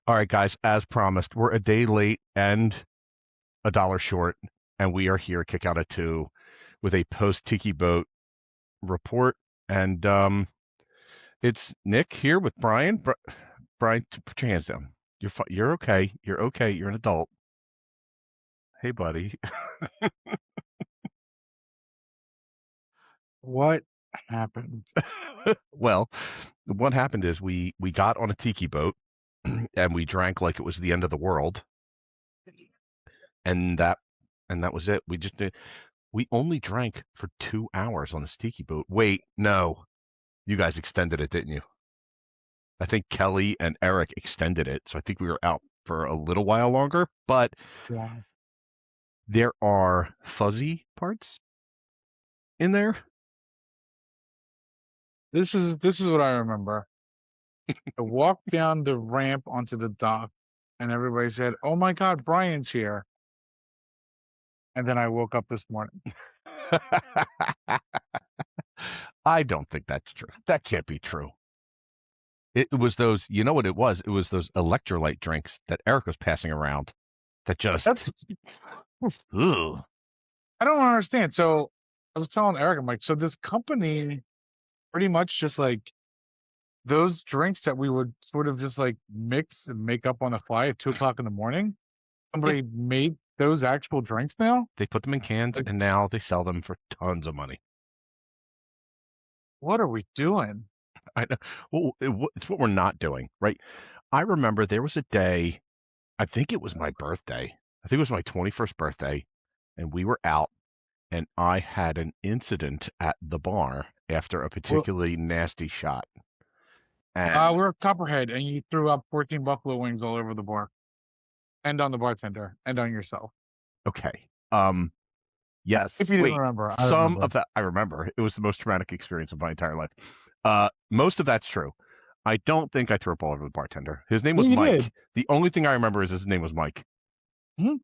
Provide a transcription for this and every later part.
All right, guys, as promised, we're a day late and a dollar short, and we are here, kick out at 2, with a post Tiki Boat report. And it's Nick here with Brian. Brian, put your hands down. You're okay. You're okay. You're an adult. Hey, buddy. What happened? Well, what happened is we got on a Tiki Boat and we drank like it was the end of the world, and that was it. We only drank for 2 hours on this Tiki Boat. Wait, no. You guys extended it, didn't you? I think Kelly and Eric extended it, so I think we were out for a little while longer. But Yeah. there are fuzzy parts in there. This is what I remember. I walked down the ramp onto the dock and everybody said, "Oh my God, Brian's here." And then I woke up this morning. I don't think that's true. That can't be true. It was those, you know what it was? It was those electrolyte drinks that Eric was passing around that just, That's ugh. I don't understand. So I was telling Eric, I'm like, so this company pretty much just like those drinks that we would sort of just like mix and make up on the fly at 2 o'clock in the morning. Yeah, Somebody made those actual drinks now. they put them in cans Like, and now they sell them for tons of money. what are we doing? I know. Well, it's what we're not doing, right? I remember there was a day, I think it was my birthday. I think it was my 21st birthday, and we were out, and I had an incident at the bar after a Well, particularly nasty shot. And we're at Copperhead, and you threw up 14 buffalo wings all over the bar, and on the bartender, and on yourself. okay, yes, If you didn't wait, remember, I some remember. of that I remember. It was the most traumatic experience of my entire life. Most of that's true. I don't think I threw up all over the bartender. His name Yeah, was you Mike. did. The only thing I remember is his name was Mike. Mhm.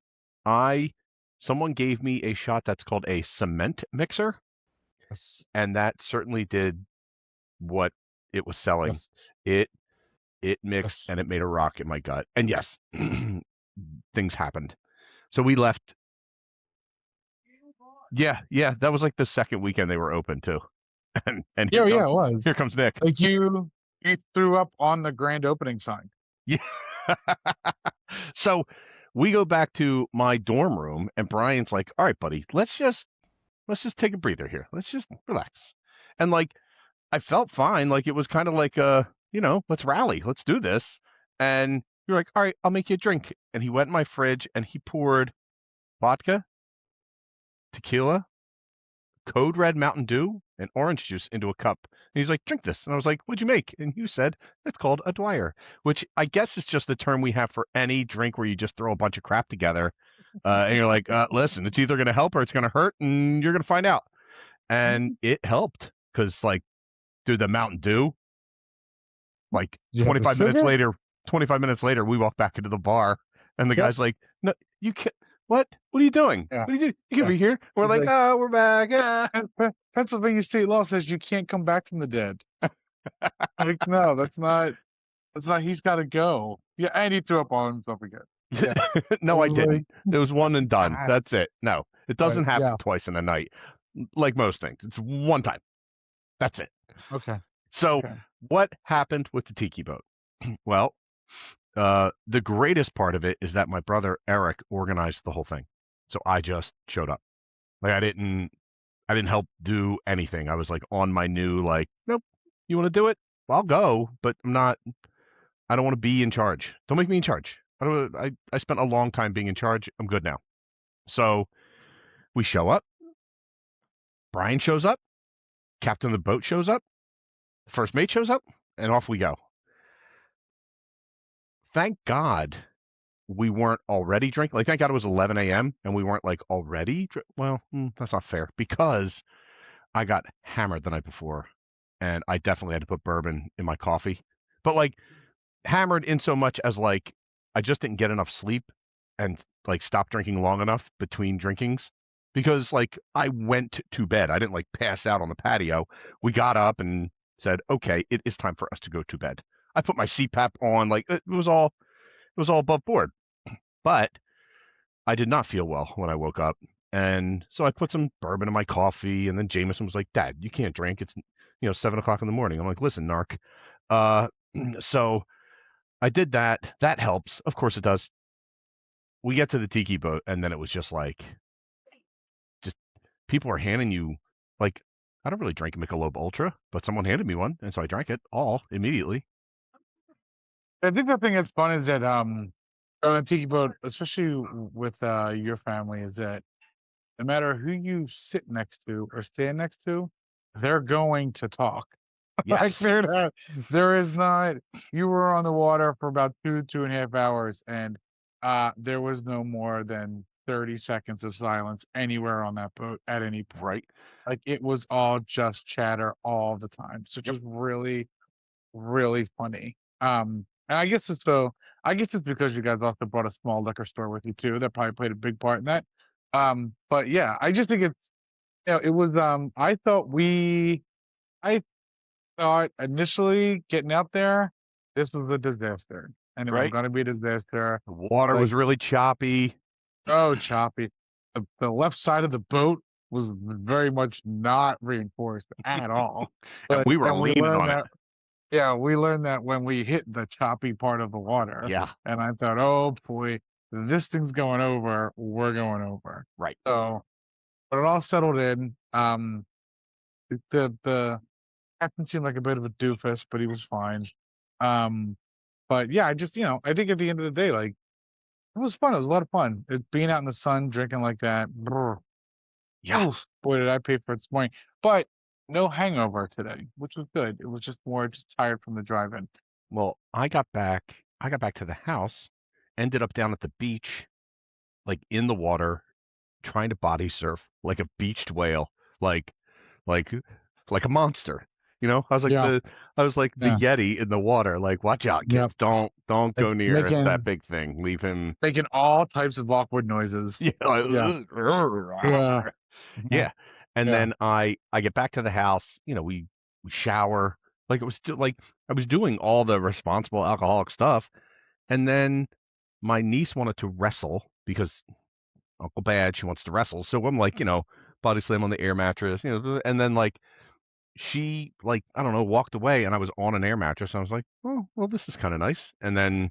I Someone gave me a shot that's called a cement mixer, Yes. and that certainly did what it was selling. Yes. It it mixed Yes. and it made a rock in my gut. And yes, things happened. So we left. Yeah, yeah, that was like the second weekend they were open too. And Yeah, yeah, it was. here comes Nick. Like you threw up on the grand opening sign. Yeah. So we go back to my dorm room and Brian's like, "All right, buddy, let's just take a breather here. Let's just relax." And like I felt fine. Like it was kind of like let's rally, let's do this. And you're like, "All right, I'll make you a drink." And he went in my fridge and he poured vodka, tequila, Code Red Mountain Dew, and orange juice into a cup. And he's like, "Drink this." And I was like, "What'd you make?" And you said, "It's called a Dwyer," which I guess is just the term we have for any drink where you just throw a bunch of crap together. And you're like, listen, it's either going to help or it's going to hurt, and you're going to find out. And it helped because, like, dude, the Mountain Dew, like Do you have the sugar? 25 minutes later, we walk back into the bar, and the Yep. guy's like, "No, you can't. What? What are you doing? Yeah. What are you doing? You can Yeah. be here." We're He's like, like, "Oh, we're back." Pennsylvania state law says you can't come back from the dead. Like, no, that's not he's gotta go. Yeah, and he threw up on himself again. Yeah. I No, I was like, didn't. It was one and done. God. That's it. No, it doesn't Right. happen Yeah. twice in a night, like most things. It's one time. That's it. Okay. So, Okay. what happened with the Tiki Boat? Well, the greatest part of it is that my brother Eric organized the whole thing. So I just showed up. Like I didn't help do anything. I was like on my new like, nope. You want to do it? I'll go, but I don't want to be in charge. Don't make me in charge. I spent a long time being in charge. I'm good now. So we show up. Brian shows up. Captain of the boat shows up. First mate shows up, and off we go. Thank God we weren't already drinking. Like, thank God it was 11 a.m. and we weren't like already. Well, that's not fair because I got hammered the night before, and I definitely had to put bourbon in my coffee. But like hammered in so much as like I just didn't get enough sleep and like stop drinking long enough between drinkings because like I went to bed. I didn't like pass out on the patio. We got up and said, "Okay, it is time for us to go to bed." I put my CPAP on. Like it was all. was all above board. But I did not feel well when I woke up. And so I put some bourbon in my coffee, and then Jameson was like, "Dad, you can't drink. It's 7 o'clock in the morning." I'm like, "Listen, narc." Uh, so I did that. That helps, of course it does. We get to the tiki boat, and then it was just like, just people are handing you like, I don't really drink Michelob Ultra, but someone handed me one, and so I drank it all immediately. I think the thing that's fun is that on a tiki boat, especially with your family, is that no matter who you sit next to or stand next to, they're going to talk. Like Yes, there is not. You were on the water for about 2.5 hours, and there was no more than 30 seconds of silence anywhere on that boat at any point. right. Like it was all just chatter all the time. So Yep, just really, really funny. And I guess it's because you guys also brought a small liquor store with you too. That probably played a big part in that. But yeah, I just think it was I thought initially getting out there, this was a disaster. And it was right. gonna be a disaster. The water was Like, really choppy, oh choppy. The left side of the boat was very much not reinforced at all. and But we were and we leaning learned on it. that Yeah, we learned that when we hit the choppy part of the water, Yeah, and I thought, "Oh boy, this thing's going over, we're going over." right. So, but it all settled in. The captain seemed like a bit of a doofus, but he was fine. Um, but yeah, I think at the end of the day, like it was fun. It was a lot of fun. Being out in the sun, drinking like that. Brr, Yeah. oof, boy, did I pay for it this morning. But no hangover today, which was good. It was just more just tired from the drive-in. Well, I got back to the house, ended up down at the beach, like in the water, trying to body surf like a beached whale, like like like a monster. Yeah, I was like the yeah, Yeti in the water, like, watch out, yeah. kids. Don't Like go near that making big thing. Leave him. making all types of awkward noises. Yeah, Yeah. Yeah. Mhm. yeah. And Yeah. then I get back to the house, we shower. Like it was still like I was doing all the responsible alcoholic stuff. And then my niece wanted to wrestle because Uncle Bad, she wants to wrestle. So I'm like, body slam on the air mattress, and then like she like, I don't know, walked away and I was on an air mattress. And I was like, oh, well, this is kind of nice. And then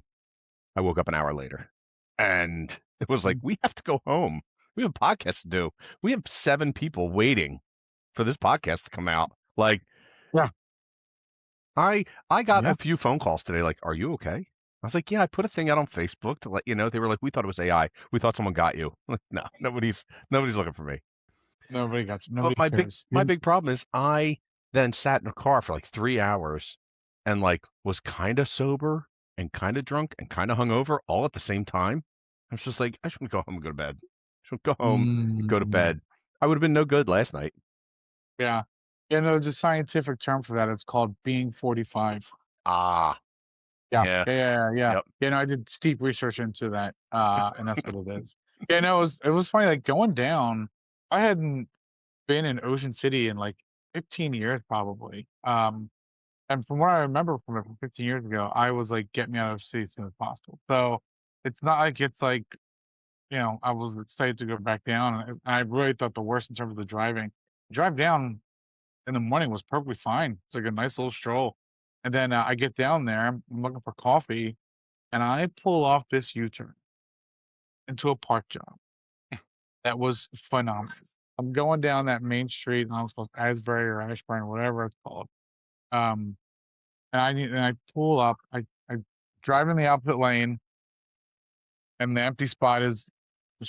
I woke up an hour later and it was like, Mm. we have to go home. We have a podcast to do. We have 7 people waiting for this podcast to come out. Like Yeah. I got a Yeah. few phone calls today like, "Are you okay?" I was like, "Yeah, I put a thing out on Facebook to let you know." They were like, "We thought it was AI. We thought someone got you." I'm like, no, nobody's looking for me. Nobody got you. But Nobody cares. my big problem is I then sat in a car for like 3 hours and like was kind of sober and kind of drunk and kind of hungover all at the same time. I was just like, I just want to go home and go to bed. I just want to go home and go to Mm, bed. I would have been no good last night. yeah. There's a scientific term for that. It's called being 45. Ah, Yeah. yeah, Yeah, yeah, yeah, yeah. yep. I did steep research into that, and that's what it is. Yeah, no, it was funny, like, going down, I hadn't been in Ocean City in, like, 15 years probably, and from what I remember from 15 years ago, I was like, "Get me out of the city as soon as possible." So, it's not like it's like, I was excited to go back down, and I really thought the worst in terms of the driving. Drive down in the morning was perfectly fine. It's like a nice little stroll, and then, I get down there, I'm looking for coffee, and I pull off this U-turn into a park job that was phenomenal. I'm going down that main street, I was like Asbury or Ashburn, whatever it's called, um, and I pull up, I drive in the opposite lane, and the empty spot is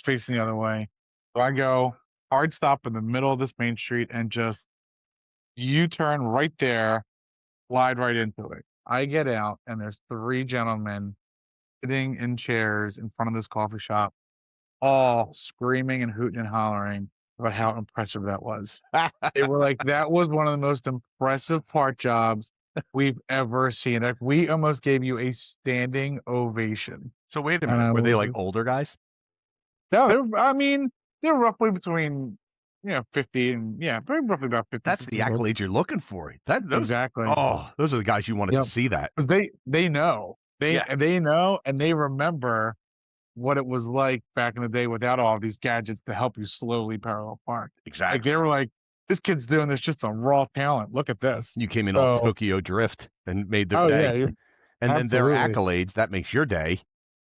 facing the other way. So I go hard stop in the middle of this main street and just U-turn right there, slide right into it. I get out and there's 3 gentlemen sitting in chairs in front of this coffee shop, all screaming and hooting and hollering about how impressive that was. They were like, "That was one of the most impressive park jobs we've ever seen. Like, we almost gave you a standing ovation." So wait a And minute. I Were they was like older guys? no, I mean, they're roughly between, 50 and yeah, very roughly about 50, That's the 60 years old. accolade you're looking for. That those Exactly. Oh, those are the guys you wanted to Yep. see that. 'Cause they know. They Yeah, they know and they remember what it was like back in the day without all these gadgets to help you slowly parallel park. Like, they exactly. were like, "This kid's doing this just on raw talent. Look at this." You came in all So Tokyo Drift and made their oh, yeah, day. you And then their absolutely. accolades, that makes your day.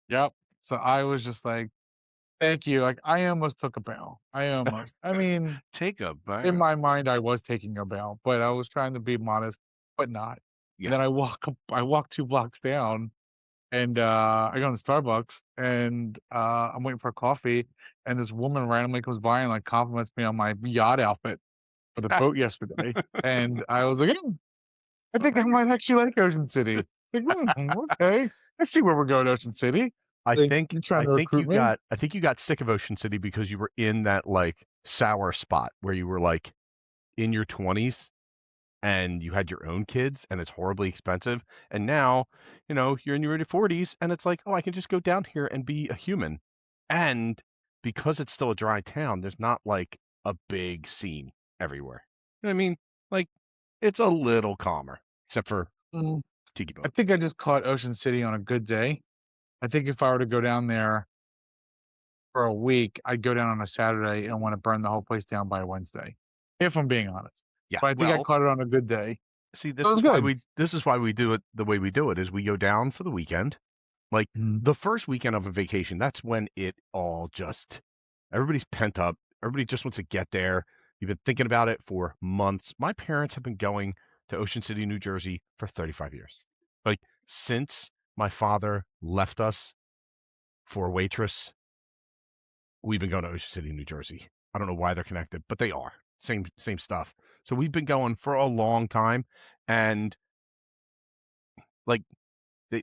Yep. So I was just like, "Thank you." Like, I almost took a bow. I mean, Take a in bow. my mind, I was taking a bow, but I was trying to be modest, but not. And Yeah. then I walk 2 blocks down and, I go to Starbucks and, I'm waiting for a coffee, and this woman randomly comes by and, like, compliments me on my yacht outfit for the boat yesterday, and I was like, "Hmm, I Oh, think I thank you. might actually like Ocean City." Like, "Mhm, okay. I see where we're going, Ocean City." I Like, think "You trying to recruit me?" I think you got sick of Ocean City because you were in that like sour spot where you were like in your 20s and you had your own kids and it's horribly expensive. And now, you're in your 40s and it's like, oh, I can just go down here and be a human. And because it's still a dry town, there's not like a big scene everywhere. You know what I mean? Like it's a little calmer, except for Mm, Tiki I Boat. think I just caught Ocean City on a good day. I think if I were to go down there for a week, I'd go down on a Saturday and wanna burn the whole place down by Wednesday, if I'm being honest. Yeah. But I think I Well, caught it on a good day. see, So it was good. this is why we do it the way we do it is we go down for the weekend. Like Mhm. the first weekend of a vacation, that's when it all just everybody's pent up. Everybody just wants to get there. You've been thinking about it for months. My parents have been going to Ocean City, New Jersey for 35 years. Like since my father left us for a waitress, we've been going to Ocean City, New Jersey. I don't know why they're connected, but they are. Same stuff. So we've been going for a long time and like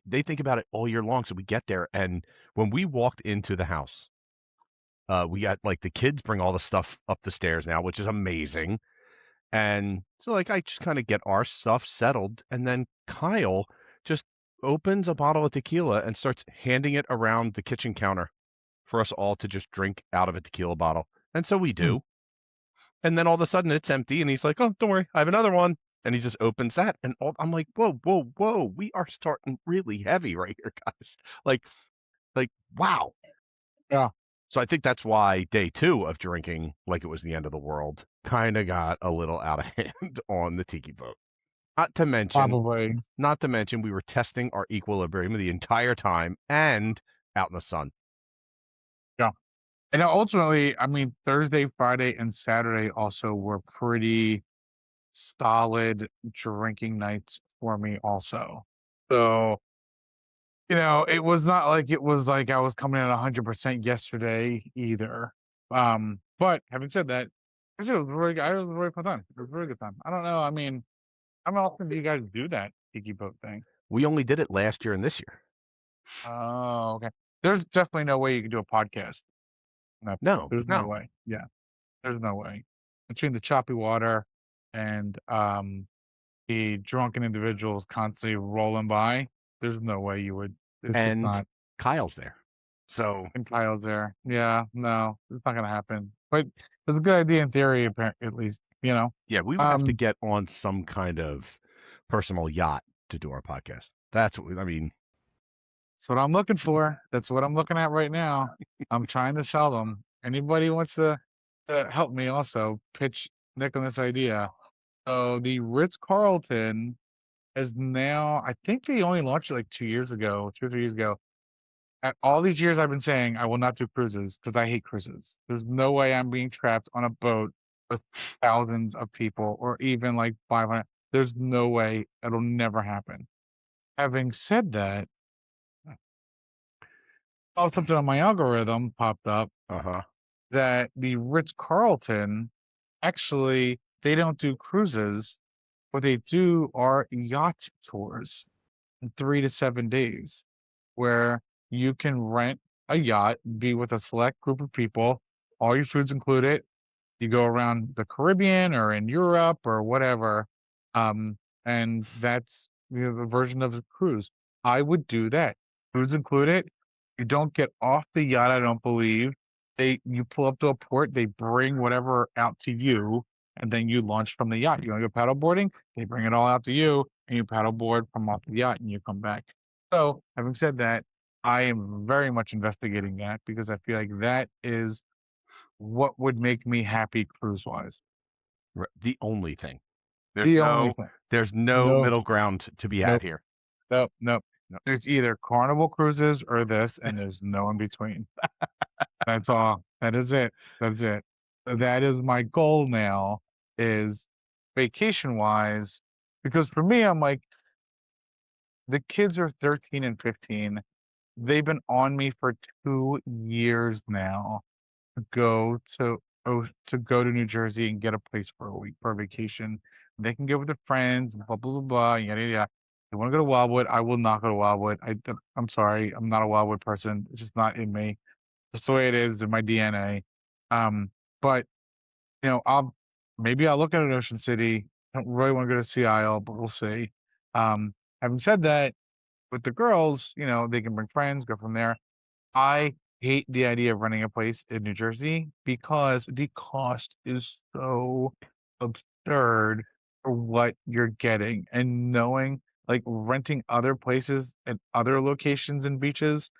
they think about it all year long. So we get there and when we walked into the house, we got like the kids bring all the stuff up the stairs now, which is amazing. And so like I just kind of get our stuff settled and then Kyle just opens a bottle of tequila and starts handing it around the kitchen counter for us all to just drink out of a tequila bottle. And so we Mm. do. And then all of a sudden it's empty and he's like, "Oh, don't worry, I have another one." And he just opens that and I'm like, "Whoa, whoa, whoa. We are starting really heavy right here, guys." Like wow. Yeah, So I think that's why day 2 of drinking like it was the end of the world kinda got a little out of hand on the tiki boat. Not to mention probably. we were testing our equilibrium the entire time and out in the sun. Yeah. And ultimately, I mean, Thursday, Friday, and Saturday also were pretty solid drinking nights for me also. So, it was not like it was like I was coming in at 100% yesterday either. But having said that, it was really it was a really fun time. It was a really good time. I don't know, I mean, how often do you guys do that tiki boat thing? We only did it last year and this year. Oh, okay. There's definitely no way you can do a podcast on that boat. No, There's no no. way. Yeah, there's no way. Between the choppy water and, the drunken individuals constantly rolling by, there's no way you would it's just And not. Kyle's there. So, And Kyle's there. Yeah, no, it's not gonna happen. But it's a good idea in theory, at least, you know? yeah, we would have to Um, get on some kind of personal yacht to do our podcast. That's what I mean, that's what I'm looking for. That's what I'm looking at right now. I'm trying to sell them. Anybody wants to help me also pitch Nick on this idea. So the Ritz-Carlton is now, I think they only launched it like 2 years ago, 2 or 3 years ago. All these years I've been saying I will not do cruises because I hate cruises. There's no way I'm being trapped on a boat with thousands of people or even like 500. There's no way. It'll never happen. Having said that, something on my algorithm popped up uh-huh. that the Ritz-Carlton, actually, they don't do cruises. What they do are yacht tours in 3 to 7 days, where you can rent a yacht, be with a select group of people, all your food's included. You go around the Caribbean or in Europe or whatever, and that's the version of a cruise. I would do that. Food's included. You don't get off the yacht, I don't believe. You pull up to a port, they bring whatever out to you, and then you launch from the yacht. You wanna go paddle boarding? They bring it all out to you, and you paddle board from off the yacht, and you come back. So, having said that, I am very much investigating that because I feel like that is what would make me happy cruise-wise. The only thing. There's The only no thing. there's no No, middle ground to be had nope, here. nope, nope. No. There's either Carnival cruises or this, and there's no in between. That's all. That is it. That's it. That is my goal now is vacation-wise, because for me, I'm like, the kids are 13 and 15. They've been on me for 2 years now to go to New Jersey and get a place for a week for a vacation. They can go with their friends, blah blah blah blah, yada yada. They want to go to Wildwood. I will not go to Wildwood. I'm sorry. I'm not a Wildwood person. It's just not in me. Just the way it is in my DNA. But maybe I'll look at an Ocean City. I don't really want to go to Sea Isle, but we'll see. Having said that, with the girls, they can bring friends, go from there. I hate the idea of renting a place in New Jersey because the cost is so absurd for what you're getting. And knowing, like, renting other places and other locations and beaches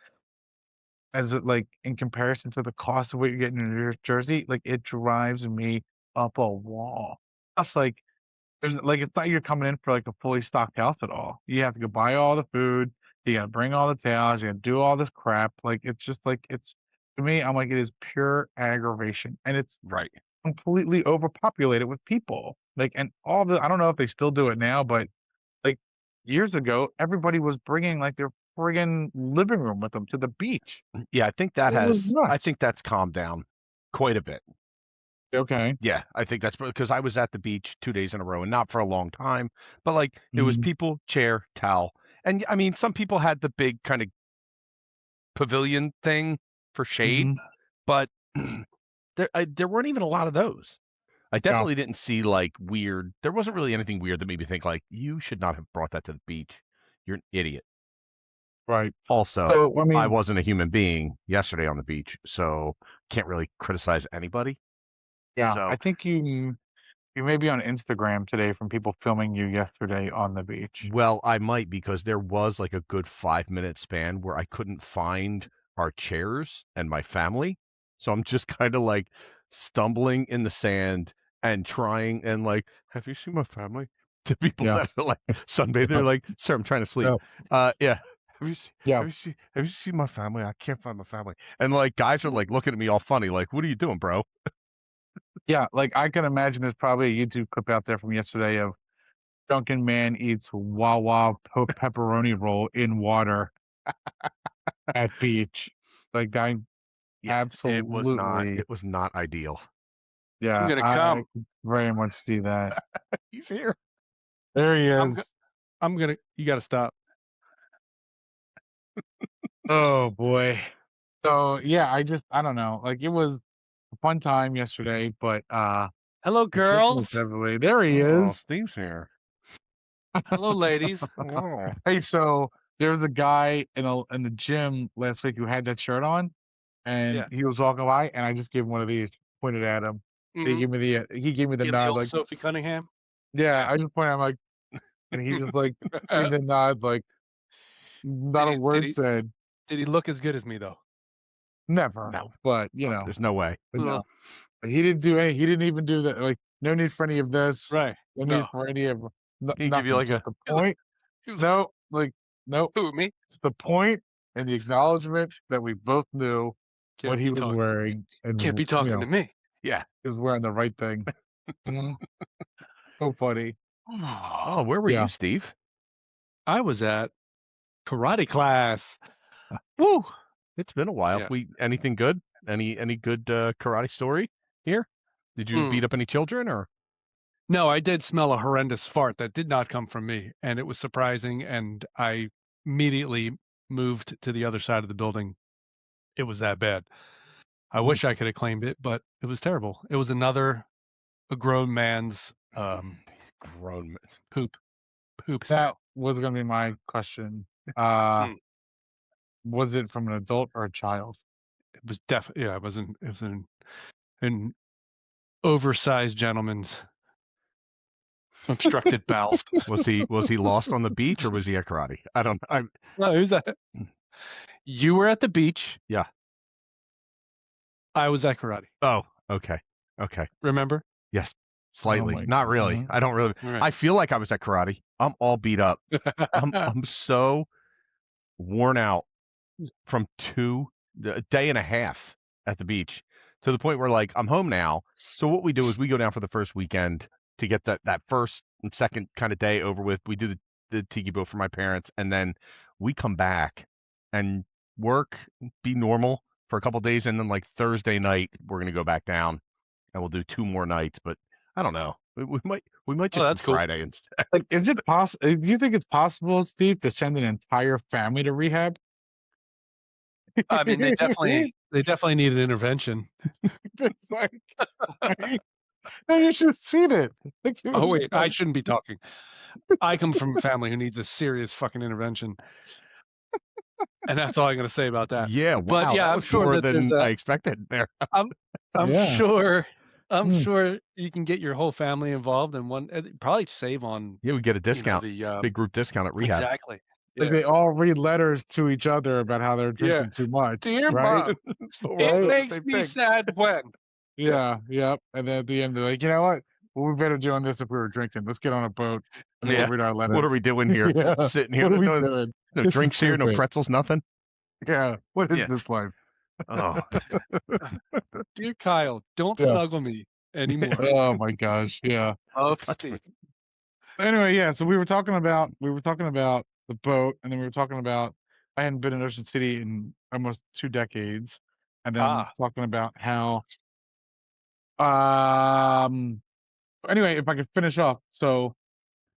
as like in comparison to the cost of what you're getting in New Jersey, like it drives me up a wall. Plus, like, it's not you're coming in for like a fully stocked house at all. You have to go buy all the food, you gotta bring all the towels, you gotta do all this crap. Like it's just like it's to me, I'm like, it is pure aggravation. And it's Right. completely overpopulated with people. Like and all the I don't know if they still do it now, but like years ago, everybody was bringing like their friggin' living room with them to the beach. Yeah, It was I nuts. think that's calmed down quite a bit. Okay. Yeah, I think that's because I was at the beach 2 days in a row and not for a long time, but like it was Mhm, people, chair, towel. And I mean, some people had the big kind of pavilion thing for shade, mhm. but there weren't even a lot of those. I Yeah, definitely didn't see like weird. There wasn't really anything weird that made me think like you should not have brought that to the beach. You're an idiot. right. Also, So, I I mean, wasn't a human being yesterday on the beach, so can't really criticize anybody. yeah, I So, think you may be on Instagram today from people filming you yesterday on the beach. well, I might because there was like a good 5 minute span where I couldn't find our chairs and my family. So I'm just kind of like stumbling in the sand and trying and like, have you seen my family? To people Yeah, that are like sunbathing, they're yeah, like, sir, I'm trying to sleep. yeah, Yeah. yeah, Have you seen my family? I can't find my family. And like guys are like looking at me all funny, like, what are you doing, bro? yeah. Like I can imagine there's probably a YouTube clip out there from yesterday of Drunken Man eats Wawa pepperoni roll in water at beach. Like I Yeah, absolutely, it was not ideal. I'm yeah, gonna I come. could very much see that. He's here. There he I'm go- is. I'm gonna. You got to stop. Oh boy. So yeah, I don't know. Like it was a fun time yesterday, but Hello, unfortunately, girls. heavily. There he Oh, is. Steve's here. Hello, ladies. Oh, Hey, so there was a guy in the gym last week who had that shirt on, and Yeah. he was walking by, and I just gave him one of these, pointed at him. Mm-hmm. He gave me the Give the nod, old like, Sophie Cunningham. yeah. Yeah. I just pointed, I'm like, and he just like gave me the nod, like not did a he? Did word he? said. Did he look as good as me though? Never, no. but There's no way. but No. no. But he didn't do any. He didn't even do that. Like, no need for any of this. Right. No need No. for any of He give you nothing. like Just a the He was like, point. he was like, No, like, nope. who, me? It's the point and the acknowledgement that we both knew what Can't he be was talking. wearing and Can't be talking to me. Yeah. he was wearing the right thing. Mhm. So funny. Oh, where were you, Yeah. Steve? I was at karate class. Woo. It's been a while. Yeah. We anything good? Any good karate story here? Did you Mm. beat up any children or? No, I did smell a horrendous fart that did not come from me, and it was surprising. And I immediately moved to the other side of the building. It was that bad. I Mhm. wish I could have claimed it, but it was terrible. It was a grown man's He's grown. poop poop That smell. was gonna be my question. Uh, Mm. was it from an adult or a child? It was yeah, it was an oversized gentleman's Obstructed bowels. Was he lost on the beach or was he at karate? I don't know. No, who's that? You were at the beach. Yeah. I was at karate. Oh, okay. Remember? Yes, slightly. my Not really. God. I don't really. All right. I feel like I was at karate. I'm all beat up. I'm so worn out from a day and a half at the beach to the point where like I'm home now. So what we do is we go down for the first weekend to get that first and second kind of day over with. We do the tiki boat for my parents, and then we come back and work, be normal for a couple days, and then like Thursday night we're gonna go back down and we'll do 2 more nights. But I don't know. We might just that's do cool. Friday instead. Like, is it possible? Do you think it's possible, Steve, to send an entire family to rehab? I mean, they definitely need an intervention. It's like, you should have seen it. Like, Oh wait, I shouldn't be talking. I come from a family who needs a serious fucking intervention, and that's all I'm going to say about that. Yeah, But wow, yeah, that I'm was sure more that than there's a- I expected there. I'm Yeah. sure. I'm Mm. sure you can get your whole family involved in one. Probably save on Yeah, we get a discount, the big group discount at rehab. exactly. Like, Yeah. they all read letters to each other about how they're drinking too much. Dear right? Mom, it makes me sad when. Yeah, yep. And then at the end, they're like, you know what? Well, we better doing this if we were drinking. Let's get on a boat and Yeah. we'll read our letters. What are we doing here? Yeah. Sitting here. What are we no, doing? no This is drinks here, no stupid. pretzels, nothing. Yeah. What is Yeah. this life? Oh, Dear Kyle, don't Yeah. snuggle me anymore. Oh my gosh. Yeah. Love, Touch Steve. Anyway, yeah. So we were talking about the boat, and then we were talking about I hadn't been in Ocean City in almost 2 decades, and then talking about how. Anyway, if I could finish off, so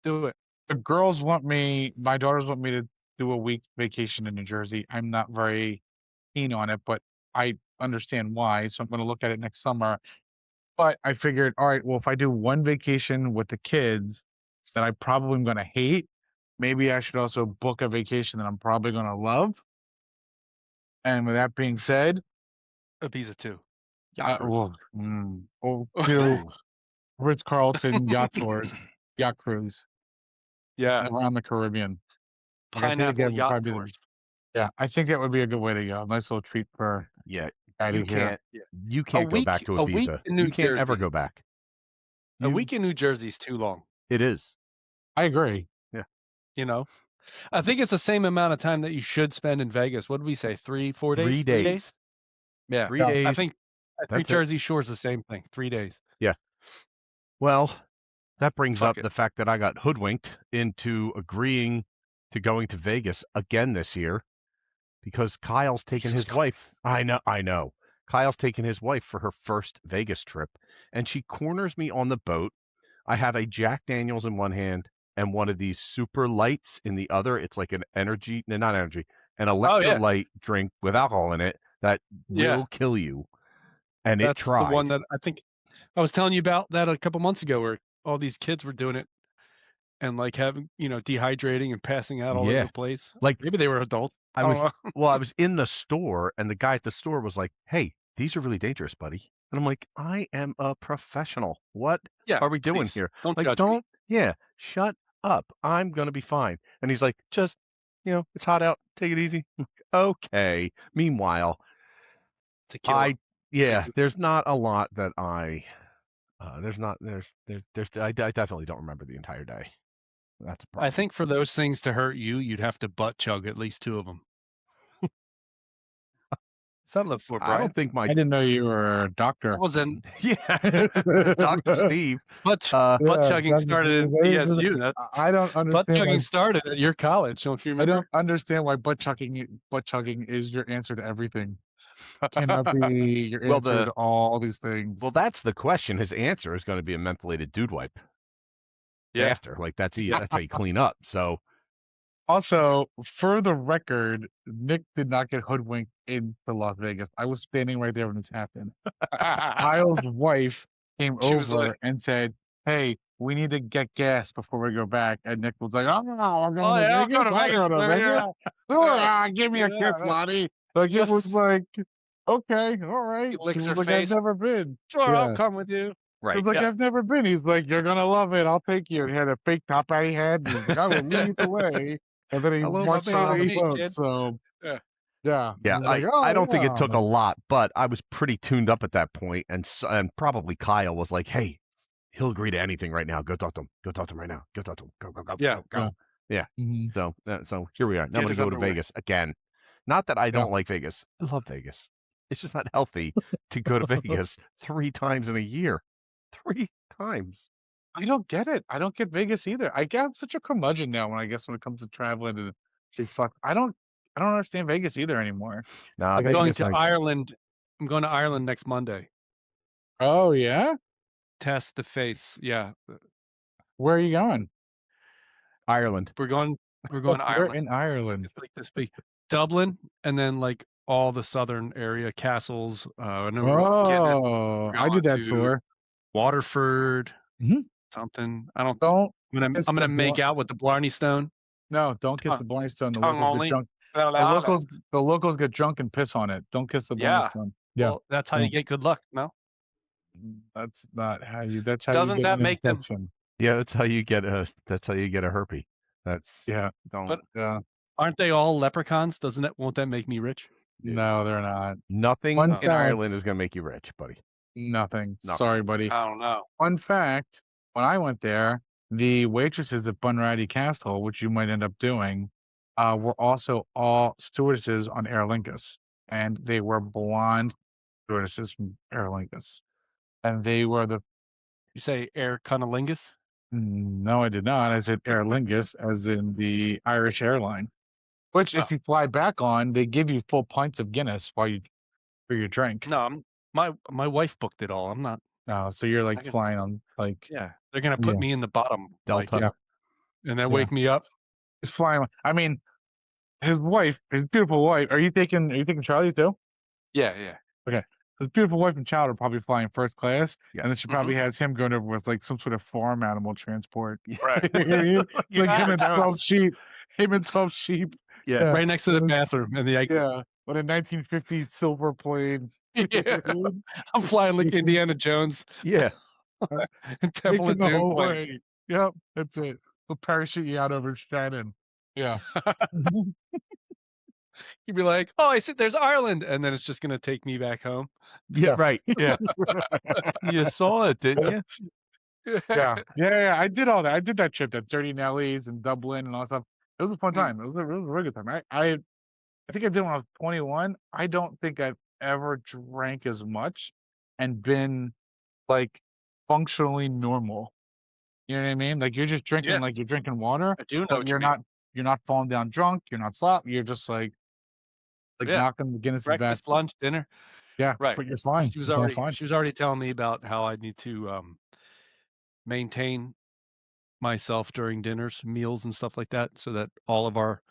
Do it. my daughters want me to do a week vacation in New Jersey. I'm not very keen on it, but I understand why. So I'm going to look at it next summer. But I figured, all right, well, if I do one vacation with the kids that I probably am going to hate, maybe I should also book a vacation that I'm probably going to love. And with that being said, Ibiza too. we'll do Ritz-Carlton yacht cruise Yeah. around the Caribbean. Like, I think Pineapple that would yacht probably be tours. Yeah, I think that would be a good way to go. Nice little treat for yeah. Daddy You here. can't. Yeah. You can't go back to a week Ibiza. in New You can't ever Jersey. go back. A week in New Jersey is too long. It is. I agree. You know, I think it's the same amount of time that you should spend in Vegas. What did we say? 3-4 days? 3 days. Yeah. 3 Yeah. days. I think That's it. Jersey Shore's the same thing. 3 days. Well, that brings Fuck up it. the fact that I got hoodwinked into agreeing to going to Vegas again this year because Kyle's taking Jesus his wife. I know. Kyle's taking his wife for her first Vegas trip, and she corners me on the boat. I have a Jack Daniels in one hand and one of these super lights in the other. It's like an an electrolyte drink with alcohol in it that will kill you. And That's it tried. the one that I think I was telling you about that a couple months ago, where all these kids were doing it and like having, dehydrating and passing out all over Yeah. the place. Like, Maybe they were adults. I don't was know. well, I was in the store and the guy at the store was like, "Hey, these are really dangerous, buddy." And I'm like, "I am a professional. What Yeah. are we doing please, here? Don't Like, judge me. shut up. I'm gonna be fine." And he's like, "Just, it's hot out. Take it easy." I'm like, okay. Meanwhile, Tequila. there's not a lot that I I definitely don't remember the entire day. That's a problem. I think for those things to hurt you, you'd have to butt chug at least 2 of them. What's that look for, I Brian? don't think I didn't know you were a doctor. That was in Dr. Steve. butt chugging Dr. started in Steve, that is- BSU. That I don't butt understand. chugging started at your college. Don't you I remember? don't understand why butt chugging is your answer to everything. Cannot be your Well, answer to all these things. Well, that's the question. His answer is going to be a mentholated dude wipe. Yeah. After, like that's how you clean up. So Also, for the record, Nick did not get hoodwinked into Las Vegas. I was standing right there when this happened. Kyle's wife came She was over like- and said, "Hey, we need to get gas before we go back." And Nick was like, "Oh no, I'm going Oh, to yeah, I'll Vegas. go to I go to Vegas. Vegas. Give me a Yeah. kiss, Lonnie." Like it was like, okay, all right. He licks She her was like, face. "I've never been." Sure, Yeah. I'll come with you. Right. It's like, Yeah. I've never been. He's like, you're gonna love it. I'll take you. And he had a fake top hat he had. And he's like, I will lead the way. And then he Hello, my marched around the baby, boat. kid. So Yeah. yeah, Yeah, he's like, oh I don't think it yeah. took a lot, but I was pretty tuned up at that point, and probably Kyle was like, "Hey, he'll agree to anything right now. Go talk to him. Go talk to him right now. Go talk to him. Go go go Yeah. go go." Yeah. Mhm. So here we are. Now I'm Get gonna his go to underwear. Vegas again. Not that I Yeah. don't like Vegas. I love Vegas. It's just not healthy to go to Vegas 3 times in a year. 3 times. I don't get it. I don't get Vegas either. I'm such a curmudgeon now when it comes to traveling to these I don't understand Vegas either anymore. Nah, Like, I Going Vegas. just to like, Ireland. I'm going to Ireland next Monday. oh yeah? Test the faiths. Yeah. Where are you going? Ireland. We're going to Where Ireland. in Ireland? It's like this big Dublin, and then like all the southern area castles. I know Guinness, Oh, I going did that to tour. Waterford, Mhm. something. I don't. Don't I'm kiss gonna the make bl out with the Blarney Stone. no, don't kiss Tongue, the Blarney Stone. The tongue locals get only. drunk. La, The la, la. locals get drunk and piss on it. Don't kiss the Blarney Yeah. Stone. Yeah. Well, that's how you get good luck. No, That's not how you that's how you doesn't get that an make them? infection. Yeah, that's how you get a herpes. That's Yeah. don't But Yeah. aren't they all leprechauns? Doesn't that? Won't that make me rich? No, they're not. nothing Fun in Ireland fact. is gonna make you rich, buddy. Nothing. Nothing. Sorry, buddy. I don't know. Fun fact, when I went there, the waitresses at Bunratty Castle, which you might end up doing, were also all stewardesses on Aer Lingus, and they were blonde stewardesses from Aer Lingus, and they were the You say air cunnilingus? no, I did not. I said Aer Lingus, as in the Irish airline, which Oh. if you fly back on, they give you full pints of Guinness for your drink. No, my wife booked it all. I'm not. No, so you're like I can, flying on like yeah, they're gonna put yeah, me in the bottom, like, Delta. and then yeah, wake me up. it's flying. I mean, his beautiful wife. Are you taking Charlie too? Yeah, yeah. Okay. His beautiful wife and child are probably flying first class, Yes. and then she probably has him going over with like some sort of farm animal transport. Right. You know what I mean? You Like him never and know. 12 sheep. Him and 12 sheep. Yeah. Right next to the With his- bathroom and the exit. Yeah. With a 1950s silver plane. Yeah. I'm flying like Indiana Jones Yeah. and Temple Taking of the Doom whole plane. way. Yep, that's it. We'll parachute you out over Shannon. Yeah. You'd be like, "Oh, I said there's Ireland," and then it's just gonna take me back home. Yeah. Right. Yeah. You saw it, didn't you? Yeah. I did all that. I did that trip, that Dirty Nellies and Dublin and all that stuff. It was a fun Mm. time. It was a really good time. I think I did it when I was 21. I don't think I've ever drank as much and been like functionally normal. You know what I mean? Like you're just drinking Yeah, like you're drinking water, I do know but what you mean. you're not falling down drunk. You're not slop. You're just like Yeah, knocking the Guinness's back. breakfast, lunch, dinner. Yeah, Right. but you're fine. She was It's all already fine. she was already telling me about how I need to maintain myself during dinners, meals, and stuff like that, so that all of our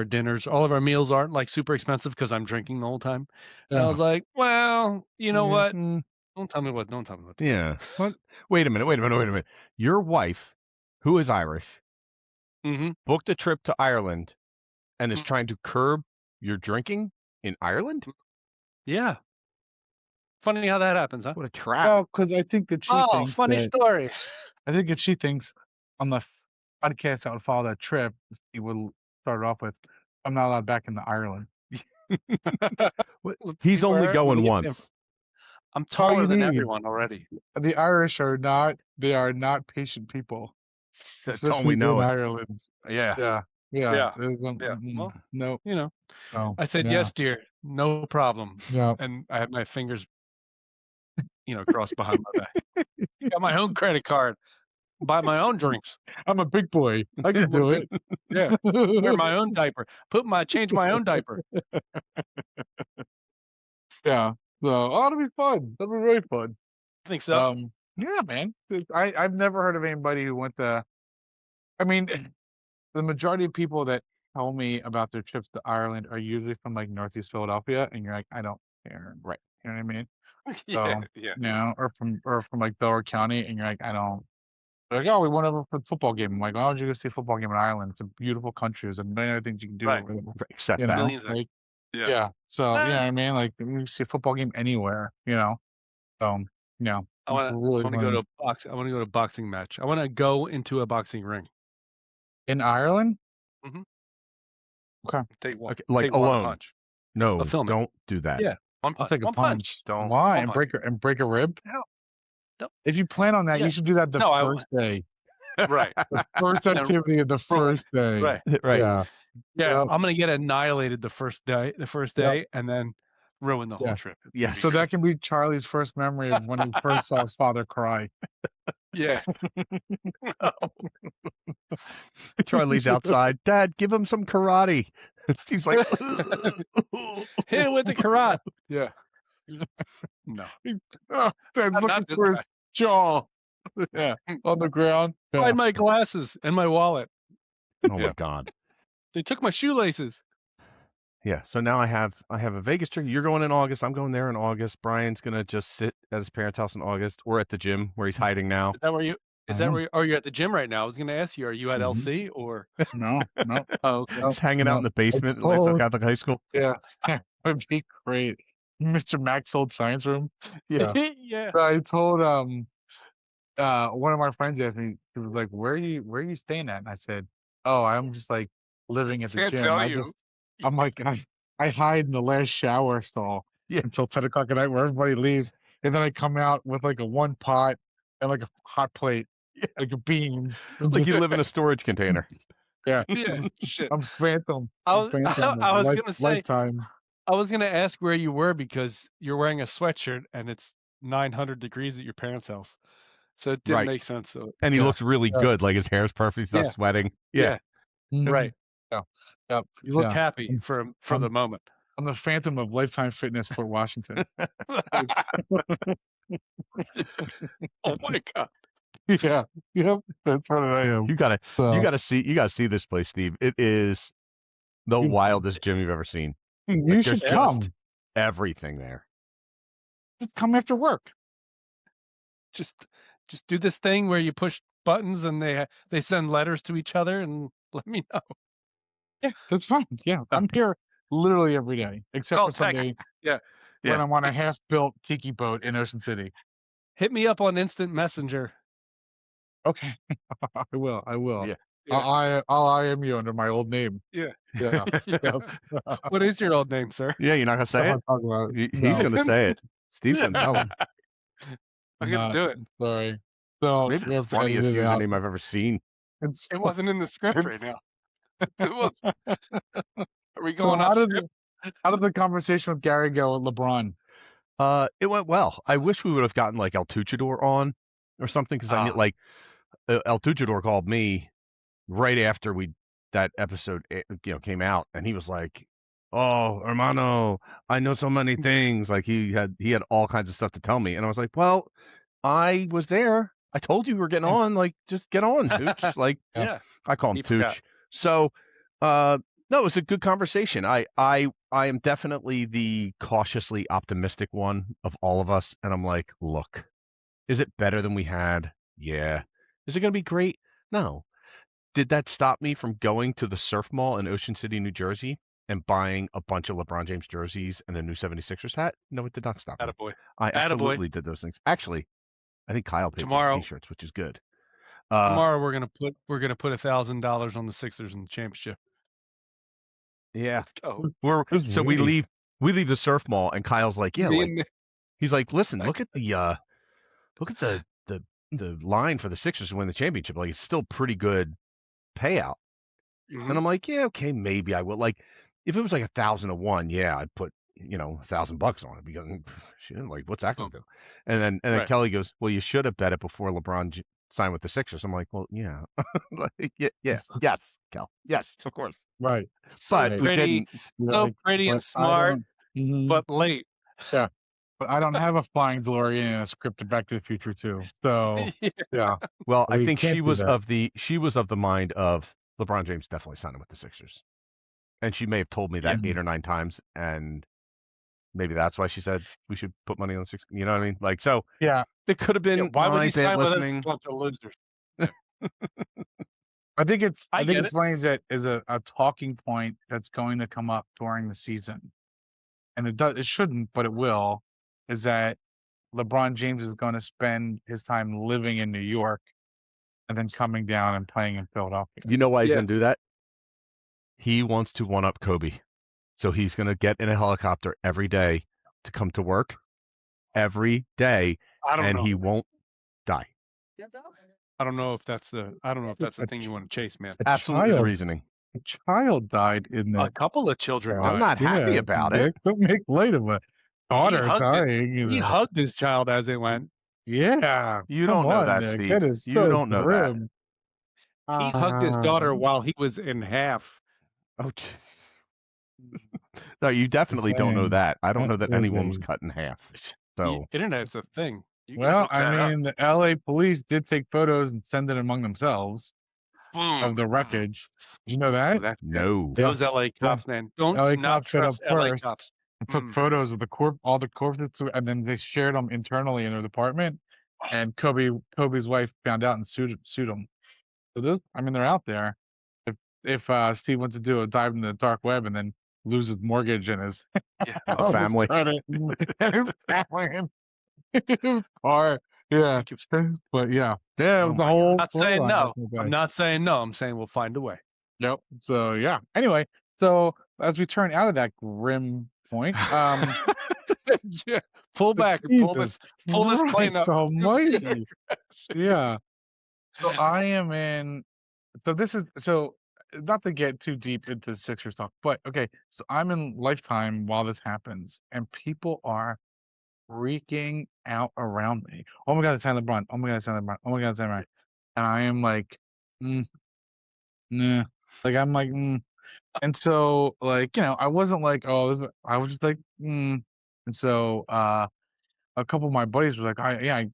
dinners, all of our meals aren't like super expensive because I'm drinking the whole time. And I Yeah. was like, well, you know what? Mm, Don't tell me what to do. yeah. What? Wait a minute. Your wife, who is Irish, Mm-hmm. booked a trip to Ireland and is Mm. trying to curb your drinking in Ireland? Yeah. Funny how that happens, huh? What a trap. Well, because I think that she Oh, thinks funny that story. I think that she thinks on the podcast that would follow that trip, he would start it off with, "I'm not allowed back into Ireland." What? Let's He's see only where going we get him. once. I'm That's all taller you than need. everyone already. The Irish are not patient people, Don't especially we know in it? Ireland. Yeah. Yeah. Yeah. There's Yeah. Well, no, you know, no. I said, Yeah. yes, dear, no problem. Yeah. And I have my fingers, crossed behind my back. Got my own credit card. Buy my own drinks. I'm a big boy. I can do it. Yeah. Wear my own diaper. Change my own diaper. Yeah. So, it'll be fun. That'll be really fun. I think so. Yeah, man. I've never heard of anybody who went to. I mean, the majority of people that tell me about their trips to Ireland are usually from like Northeast Philadelphia, and you're like, I don't care, Right. you know what I mean? Yeah. So, or from like Delaware County, and you're like, I don't. They're like, oh, we went over for the football game. I'm like, why would you go see a football game in Ireland? It's a beautiful country. There's a million other things you can do Right. over there. Except You that. know, Millions of- like, Yeah. yeah. So, you know Ah. what I mean? Like, you see a football game anywhere, you know? So, Yeah. I want Really to go fun. to a box. I want to go to a boxing match. I want to go into a boxing ring. In Ireland? Mhm. Okay. Take one. Okay, like Take one alone. punch. No, I'll film it. don't do that. Yeah. One I'll punch. take a One punch. Don't. Why? One And break a rib? Hell, don't- If you plan on that, Yeah. you should do that the No, first day. Right. The first activity of the first day. Right. Right. Yeah. Yeah. Yep. I'm gonna get annihilated the first day. Yep. And then ruin the whole Yeah. trip. It's Yes. gonna be So great. that can be Charlie's first memory of when he first saw his father cry. Yeah. Charlie's outside. Dad, give him some karate. And Steve's like, Hit him with the karate. Yeah. No. Oh, Dad's Not looking this for guy. his jaw. Yeah. On the ground. Yeah. Find my glasses and my wallet. oh my God. They took my shoelaces. Yeah. So now I have a Vegas trip. You're going in August. I'm going there in August. Brian's gonna just sit at his parents' house in August. We're at the gym where he's hiding now. Is that where you? Is that where? You, oh, you're at the gym right now. I was going to ask you. Are you at Mhm. LC or? No. Oh, okay. He's hanging out in the basement at Lansdale Catholic High School. Yeah. That'd be great. Mr. Max old science room. Yeah. Yeah. I told one of my friends asked me, he was like, where are you staying at? And I said, oh, I'm just like living at the Can't gym. tell you. I'm like, I hide in the last shower stall Yeah. until 10 o'clock at night where everybody leaves. And then I come out with like a one pot and like a hot plate, like beans. and Like just- you live in a storage container. yeah. Yeah. Shit. I'm Phantom. I I'm was- Phantom I of was gonna say- Lifetime. I was going to ask where you were because you're wearing a sweatshirt and it's 900 degrees at your parents' house. So it didn't Right. make sense. So And he Yeah. looks really Yeah. good. Like his hair's perfect. He's not Yeah. sweating. Yeah. Mhm. Right. Yeah. Yep. You look Yeah. happy for the moment. I'm the Phantom of Lifetime Fitness for Washington. Oh my God. Yeah. Yep. That's what I am. You gotta see this place, Steve. It is the You- wildest gym you've ever seen. You Like, should there's come. just everything there. Just come after work. Just do this thing where you push buttons and they send letters to each other and let me know. Yeah, that's fine. Yeah, I'm here literally every day, except Call for Sunday. Yeah. When Yeah. I'm on a half-built tiki boat in Ocean City. Hit me up on Instant Messenger. Okay, I will. Yeah. I'll IM you under my old name. Yeah. Yeah. Yep. What is your old name, sir? Yeah, you're not gonna say it. I'll talk about it. He's No. gonna say it. Steve's gonna tell him. I'm Not- gonna do it. Sorry. So Maybe we the have to funniest edit it out. username I've ever seen. It's- It wasn't in the script right now. It was. Are we So going how off did script? how did the conversation with Gary go with LeBron? It went well. I wish we would have gotten like El Tuchador on or something because I knew Ah. like El Tuchador called me right after that episode came out, and he was like, "Oh, hermano, I know so many things." Like he had all kinds of stuff to tell me, and I was like, "Well, I was there. I told you we were getting Yeah. on. Like, just get on, Tooch." Like Yeah. I call him He forgot. Tooch. So, no, it was a good conversation. I am definitely the cautiously optimistic one of all of us, and I'm like, look, is it better than we had? Yeah. Is it going to be great? No. Did that stop me from going to the Surf Mall in Ocean City, New Jersey, and buying a bunch of LeBron James jerseys and a new 76ers hat? No, it did not stop me. Attaboy. I Attaboy. absolutely did those things. Actually, I think Kyle paid for Tomorrow- the t-shirts, which is good. Tomorrow we're gonna put $1,000 on the Sixers in the championship. Yeah. Let's go. Who's So we winning? leave the Surf Mall, and Kyle's like, yeah, Me like, and- he's like, listen, look at the line for the Sixers to win the championship. Like, it's still pretty good payout. Mhm. And I'm like, yeah, okay, maybe I will. Like, if it was like 1,000 to 1, yeah, I'd put $1,000 on it because shit, like, what's that gonna do? And then Right. Kelly goes, well, you should have bet it before LeBron signed with the Sixers. I'm like, well, yeah, like, yes, Kel, yes, of course. Right. So But we pretty, didn't. so Like, pretty and but I smart, don't- Mhm. but late. But I don't have a flying DeLorean and a script of Back to the Future too. So yeah, Well, I We think can't she do was that. of the mind of LeBron James definitely signing with the Sixers, and she may have told me that Yeah. 8 or 9 times, and maybe that's why she said we should put money on the Sixers. You know what I mean? Like, so yeah. it could have been Yeah, why would my he bad sign with us? listening. A bunch of losers. I think it's I I think get it's funny that is a talking point that's going to come up during the season, and it shouldn't, but it will. Is that LeBron James is going to spend his time living in New York and then coming down and playing in Philadelphia. You know why he's Yeah. going to do that? He wants to one up Kobe. So he's going to get in a helicopter every day to come to work every day, I don't and know. he won't die. I don't know if that's the thing you want to chase, man. Absolutely the reasoning. A child died in A that. couple of children I'm died. not happy about it. Don't make light of it. Daughter dying. He hugged his child as it went. Yeah. You don't know that, Nick. Steve. That is You so don't know that. grim. He hugged his daughter while he was in half. Oh, jeez. No, you definitely don't know saying, that. I don't know that that is anyone was a- cut in half. The So internet's a thing. You can Well, look that I up. mean, the LA police did take photos and send it among themselves Boom. of the wreckage. Did you know that? That's good. no. Yeah. Those LA cops, man. Don't LA not cops showed up trust LA first cops. and took photos of all the corpses, and then they shared them internally in their department. And Kobe's wife found out and sued them. So they're out there. If Steve wants to do a dive in the dark web and then lose his mortgage and his Yeah. all his family. credit and his family and his car, yeah. But yeah, it was the whole. I'm not saying storyline no. back in the day. I'm not saying no. I'm saying we'll find a way. Yep. So yeah. Anyway, so as we turn out of that grim point, Yeah. Pull back and pull Jesus this plane Christ up. Almighty. Yeah. So I am in. So this is not to get too deep into Sixers talk, but okay. So I'm in Lifetime while this happens, and people are freaking out around me. Oh my God, it's LeBron. Oh my God, it's LeBron. Oh my God, it's LeBron. And I am like, nah. Like I'm like, And so like I wasn't like, oh, I was just like, And so a couple of my buddies were like, I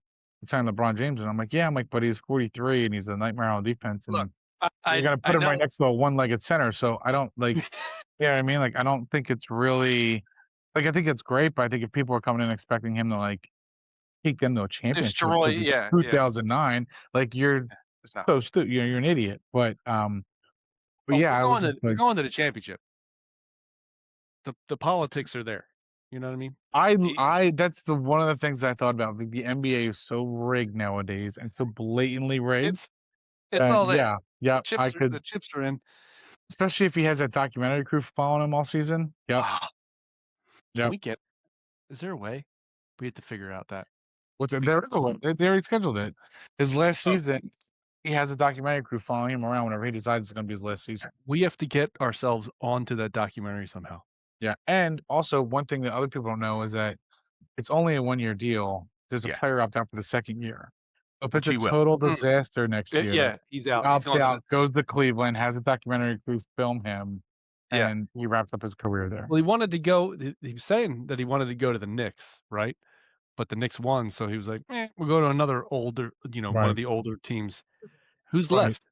signed LeBron James, and I'm like, yeah, I'm like, but he's 43 and he's a nightmare on defense, and Look, you're gonna put him right next to a one-legged center. So I don't like, you know what I mean? Like I don't think it's really like I think it's great, but I think if people are coming in expecting him to like take them to a championship, Destroy, which is yeah. 2009, like you're It's not. so stupid, you're an idiot. But yeah, we're going to the championship. The politics are there. You know what I mean? I that's one of the things I thought about. Like, the NBA is so rigged nowadays and so blatantly rigged. It's all there. Yeah. The chips are in. Especially if he has that documentary crew following him all season. Yep. Can we get? Is there a way? We have to figure out that. What's it? There is a way. They already scheduled it. His last season, he has a documentary crew following him around whenever he decides it's going to be his last season. We have to get ourselves onto that documentary somehow. Yeah, and also one thing that other people don't know is that it's only a 1-year deal. There's a player opt out for the second year. So if it's a total disaster next year, he's out. Opts out, goes to Cleveland, has a documentary crew film him, and he wraps up his career there. Well, he wanted to go. He was saying that he wanted to go to the Knicks, right? But the Knicks won, so he was like, we'll go to another older, one of the older teams. Who's left?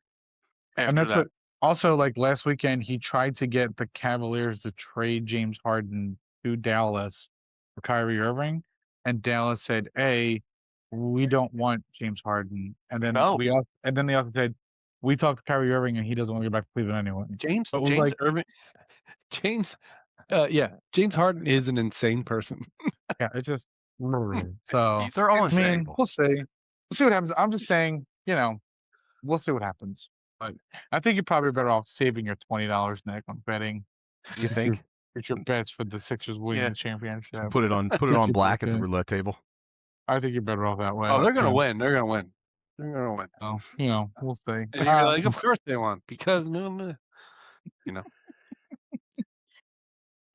And that's what. Also, like last weekend, he tried to get the Cavaliers to trade James Harden to Dallas for Kyrie Irving, and Dallas said, "Hey, we don't want James Harden." And then they also said, "We talked to Kyrie Irving, and he doesn't want to go back to Cleveland anyway." James Harden is an insane person. Yeah, it's just so they're all insane. We'll see. We'll see what happens. I'm just saying, we'll see what happens. But I think you're probably better off saving your $20, Nick, on betting. You think? It's your bets for the Sixers winning the championship. Put it on black at the roulette table. I think you're better off that way. Oh, they're gonna win. They're gonna win. They're gonna win. Oh, we'll see. And you're like, of course they won because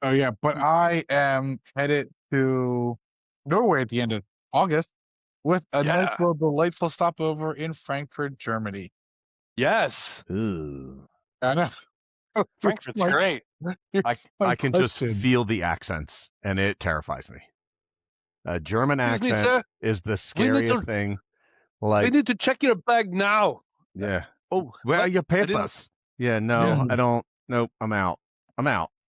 Oh yeah, but I am headed to Norway at the end of August with a nice little delightful stopover in Frankfurt, Germany. Yes. Ooh. I know. Frankfurt's great. I can just feel the accents, and it terrifies me. A German accent is the scariest thing. Like, we need to check your bag now. Yeah. Oh, where are your papers? Yeah, no, I don't. Nope, I'm out.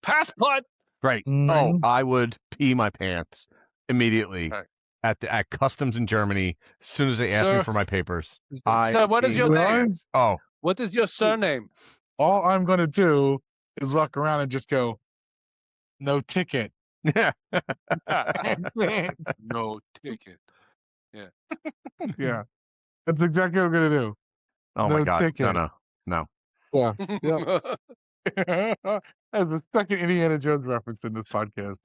Passport. Right. Oh, I would pee my pants immediately at customs in Germany as soon as they ask me for my papers. Sir, what is your name? Oh. What is your surname? All I'm going to do is walk around and just go, no ticket. Yeah. No ticket. Yeah. That's exactly what I'm gonna do. Oh No my God. ticket. No. Yeah. As the second Indiana Jones reference in this podcast.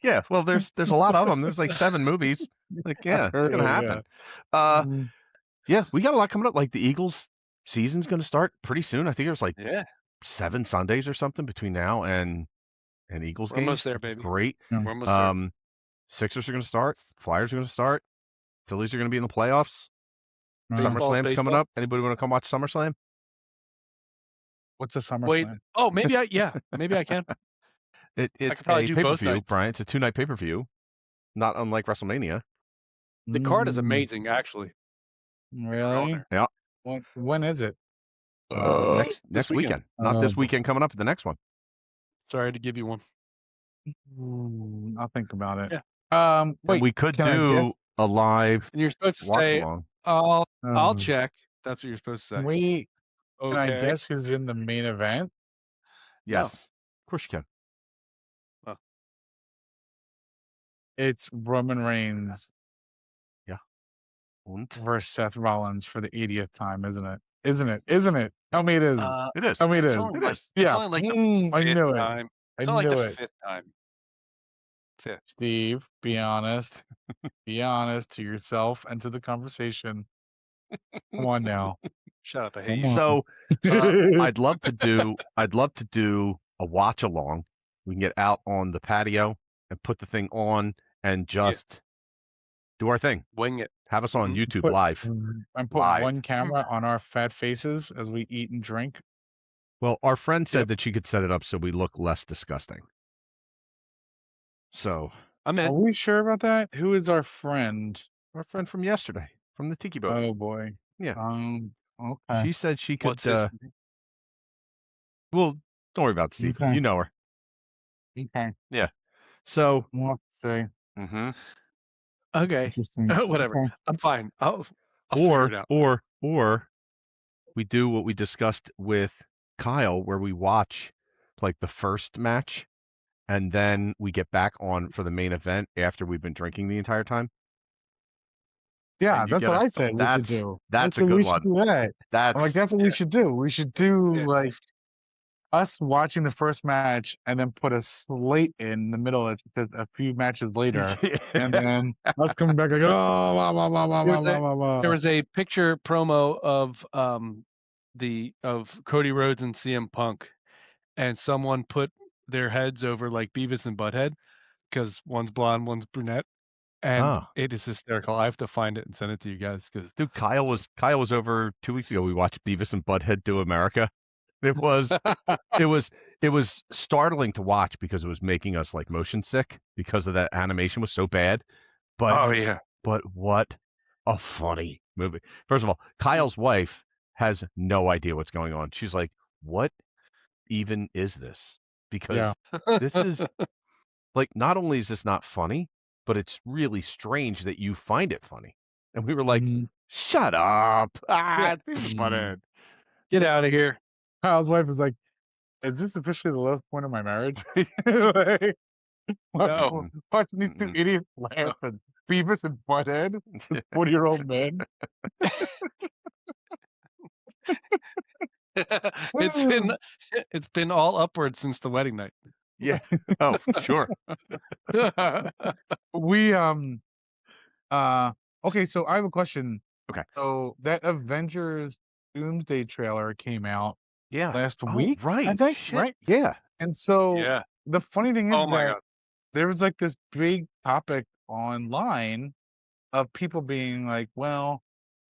Yeah. Well, there's a lot of them. There's like 7 movies. Like, yeah, it's gonna happen. Mhm. Yeah, we got a lot coming up. Like the Eagles season's gonna start pretty soon. I think there's like Yeah. 7 Sundays or something between now and Eagles We're games. almost there, which is baby. Great. We're almost there. Sixers are gonna start. Flyers are gonna start. Phillies are gonna be in the playoffs. Baseball's SummerSlam's coming baseball. up. Anybody want to come watch SummerSlam? What's a SummerSlam? Wait. Oh, maybe I can. It's could probably a do pay per both view, nights. Brian. It's a 2-night pay per view, not unlike WrestleMania. The card is Mm, amazing, actually. Really? Yeah. When is it? Next this weekend. Not this Oh. weekend coming up, but the next one. Sorry to give you one. I'll think about it. Yeah. And Wait, we could can I do guess? a live And you're supposed to watch say, along. I'll check. That's what you're supposed to say. Wait, can I Okay. guess who's in the main event? Yes. Of course you can. It's Roman Reigns Und? versus Seth Rollins for the 80th time, isn't it? Isn't it? Tell me it is. It is. Tell me it It's is. only It like, is. Yeah. It's only like the I fifth knew it. time. I It's only like knew the it. fifth time. Fifth. Steve, be honest. Be honest to yourself and to the conversation. Come on now. Shout out to Come Hayes. on. So I'd love to do a watch along. We can get out on the patio and put the thing on and just do our thing. Wing it. Have us on Mhm. YouTube live. And put Live. one camera on our fat faces as we eat and drink. Well, our friend said that she could set it up so we look less disgusting. So I'm Are in. we sure about that? Who is our friend? our friend from yesterday, from the Tiki boat. Oh boy. Yeah. Okay. She said she could What's his name? well, don't worry about Steve. Okay. You know her. Okay. So We'll have to say. mhm. Okay. Interesting. Whatever. Okay. I'm fine. I'll figure it out. Or we do what we discussed with Kyle, where we watch like the first match, and then we get back on for the main event after we've been drinking the entire time. Yeah, And you that's get what a- I said we should do. that's I a said good we one. should do that. That's I'm like, that's what we should do. We should do Yeah. like us watching the first match and then put a slate in the middle that says a few matches later. And then us coming back like, oh, blah, blah, blah, blah, There blah, was blah, blah, blah. There was a picture promo of Cody Rhodes and CM Punk, and someone put their heads over like Beavis and Butthead because one's blonde, one's brunette, and Oh. it is hysterical. I have to find it and send it to you guys because Dude, Kyle was over 2 weeks ago. We watched Beavis and Butthead Do America. It was it was startling to watch because it was making us like motion sick because of that animation was so bad. But yeah, but what a funny movie. First of all, Kyle's wife has no idea what's going on. She's like, "What even is this?" Because this is like not only is this not funny, but it's really strange that you find it funny. And we were like, "Shut up." Yeah. Beavis and Butthead. Get out of here. Kyle's wife was like, is this officially the lowest point of my marriage? Like, No. watching these two idiots laugh and Beavis and Butthead, this 40-year-old men. It's been all upward since the wedding night. Yeah. Oh, sure. We okay, so I have a question. Okay. So that Avengers Doomsday trailer came out Yeah. last Oh, week, right. I think, Shit. right? Yeah. And so Yeah. the funny thing is Oh my that god. there was like this big topic online of people being like, well,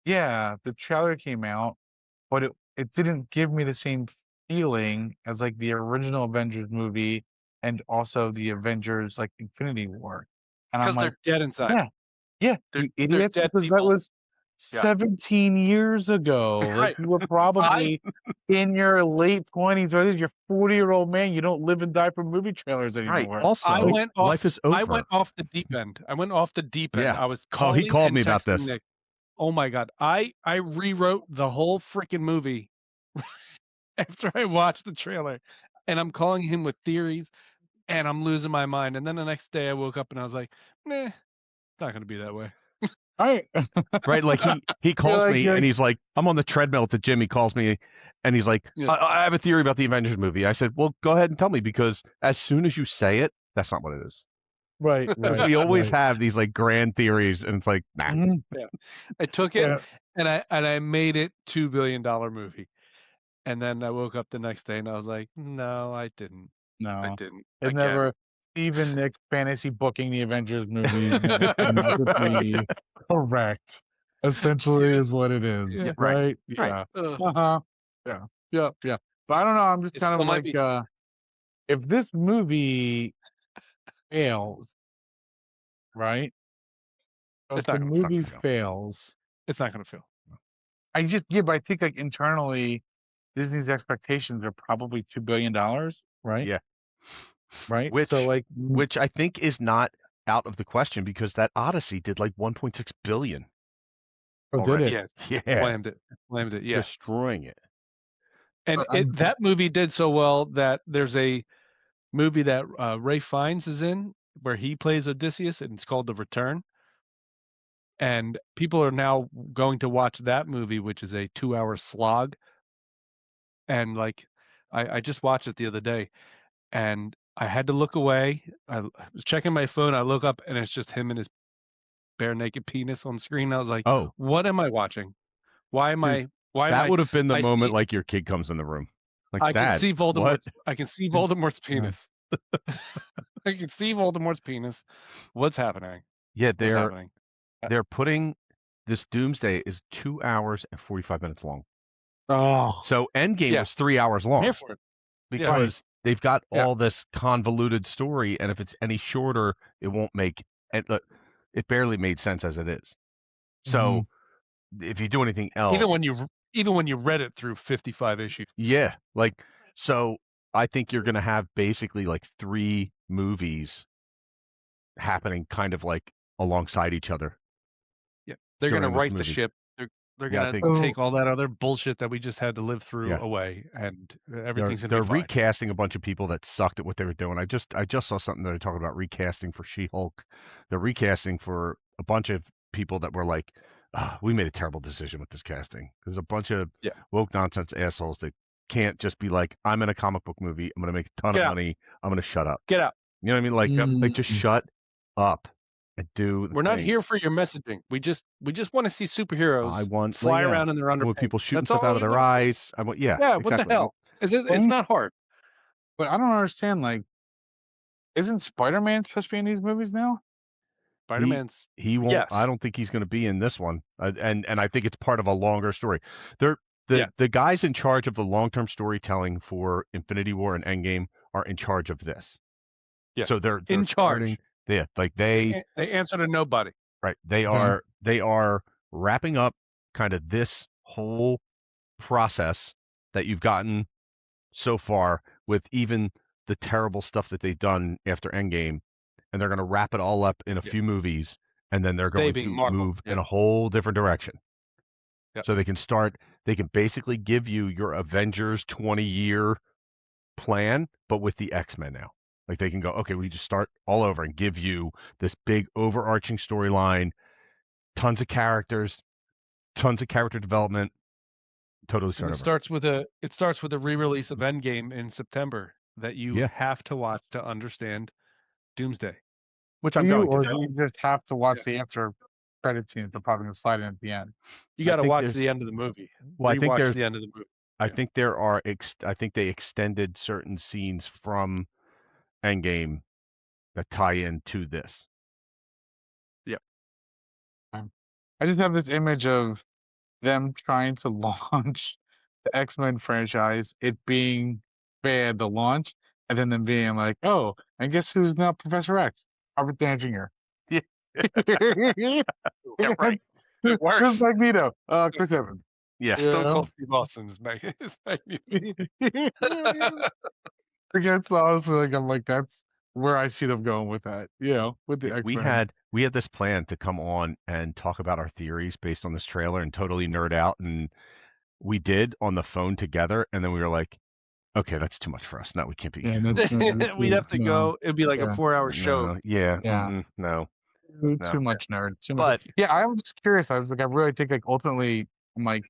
yeah, the trailer came out, but it didn't give me the same feeling as like the original Avengers movie and also the Avengers like Infinity War. And I'm Because like, they're dead inside. yeah, They're- you they're idiots, dead because that people. was Yeah. 17 years ago. Like Right. you were probably in your late 20s, or you're 40-year-old man. You don't live and die from movie trailers Right. anymore. Also, I went off, life is over. I went off the deep end. I Yeah. I was Oh, calling he called and me about texting this. Nick. Oh my god. I rewrote the whole freaking movie after I watched the trailer. And I'm calling him with theories. and I'm losing my mind. And then the next day I woke up and I was like, nah, it's not going to be that way. Right. Right? Like he calls like- me you're and like- he's like, I'm on the treadmill at the gym. He calls me and he's like, Yeah. I have a theory about the Avengers movie. I said, well, go ahead and tell me, because as soon as you say it, that's not what it is. Right. Right. We always right. have these like grand theories, and it's like, nah. Mhm. I took it Yeah. and I made it $2 billion movie. And then I woke up the next day and I was like, no, I didn't. No. I didn't. It Again. never. Even Nick fantasy booking the Avengers movie never turned out to be correct. Essentially, is what it is. Yeah. Right. Right. Yeah. Ugh. Yeah. Yeah. Yeah. But I don't know. I'm just It kind of still might like, if this movie fails, right? So It's if not the gonna movie fail. fails, It's not going to fail. but I think like internally, Disney's expectations are probably $2 billion, right? Yeah. Right. Which So like, which I think is not out of the question, because that Odyssey did like 1.6 billion. oh, did already. it? Yeah. Yeah. Slammed it. Yeah. Destroying it. And I'm- that movie did so well that there's a movie that Ray Fiennes is in where he plays Odysseus, and it's called The Return. And people are now going to watch that movie, which is a 2-hour slog. And like, I just watched it the other day, and I had to look away. I was checking my phone. I look up, and it's just him and his bare naked penis on screen. I was like, Oh, what am I watching? Why am Dude, I? Why am that I? would have been the I moment see- like your kid comes in the room. Like, I Dad, can see what? Voldemort. I can see Voldemort's penis. I can see Voldemort's penis. What's happening? Yeah, What's happening? they're putting this Doomsday is 2 hours and 45 minutes long. Oh, So Endgame Yeah. was 3 hours I'm long here for it. because they've got Yeah. all this convoluted story, and if it's any shorter, it won't make it. It barely made sense as it is. So if you do anything else, Even when you read it through 55 issues. yeah, like, so I think you're gonna have basically like 3 movies happening kind of like alongside each other. Yeah, they're going to During this right the movie. ship. They're Yeah, I going think- to take all that other bullshit that we just had to live through Yeah. away, and They're everything's going to be fine. recasting a bunch of people that sucked at what they were doing. I just saw something that they're talking about recasting for She-Hulk. They're recasting for a bunch of people that were like, we made a terrible decision with this casting. There's a bunch of Yeah. woke nonsense assholes that can't just be like, I'm in a comic book movie. I'm going to make a ton Get of out. money. I'm going to shut up. Get out. You know what I mean? Like just shut up and do the We're not thing. here for your messaging. We just want to see superheroes I want fly yeah. around in their I underpants. want people shooting That's stuff all out of we their want. eyes. I want, yeah, Yeah, exactly. what the hell? It's not hard. but I don't understand. Like, isn't Spider-Man supposed to be in these movies now? Spider-Man's He won't. Yes. I don't think he's going to be in this one, and I think it's part of a longer story. The Yeah. guys in charge of the long-term storytelling for Infinity War and Endgame are in charge of this. Yeah. So they're in charge. starting- Yeah, like they answer to nobody. right. They are wrapping up kind of this whole process that you've gotten so far with even the terrible stuff that they've done after Endgame, and they're going to wrap it all up in a Yeah. few movies, and then they're going being to Marvel, move yeah. in a whole different direction. Yeah. So they can basically give you your Avengers 20-year plan, but with the X-Men now. Like they can go, okay, we just start all over and give you this big overarching storyline, tons of characters, tons of character development, totally And start it over. starts with a re-release of Endgame in September that you Yeah. have to watch to understand Doomsday, which I'm Do you, going to. or do. do you just have to watch the after credit scenes? They're probably gonna slide in at the end. You got to think watch there's- the end of the movie. Well, I think Rewatch there's the end of the movie. I think there are. I think they extended certain scenes from Endgame that tie into this. I just have this image of them trying to launch the X-Men franchise, it being bad to launch, and then them being like, oh, and guess who's now Professor X? Robert Downey Jr. Yeah. Yeah, right. It works. Who's Magneto? Chris Evans. Yeah. Yeah. Stone Cold Steve Austin is Against honestly, like I'm like that's where I see them going with that. You know, with the X-Men. We had this plan to come on and talk about our theories based on this trailer and totally nerd out, and we did on the phone together, and then we were like, Okay, that's too much for us. No, we can't be. Yeah, that's We'd have to go. It'd be like a Yeah. 4-hour show. No, yeah, Yeah. no. Too much nerd. Too much. But Yeah, I was just curious. I was like, I really think like ultimately, I'm like,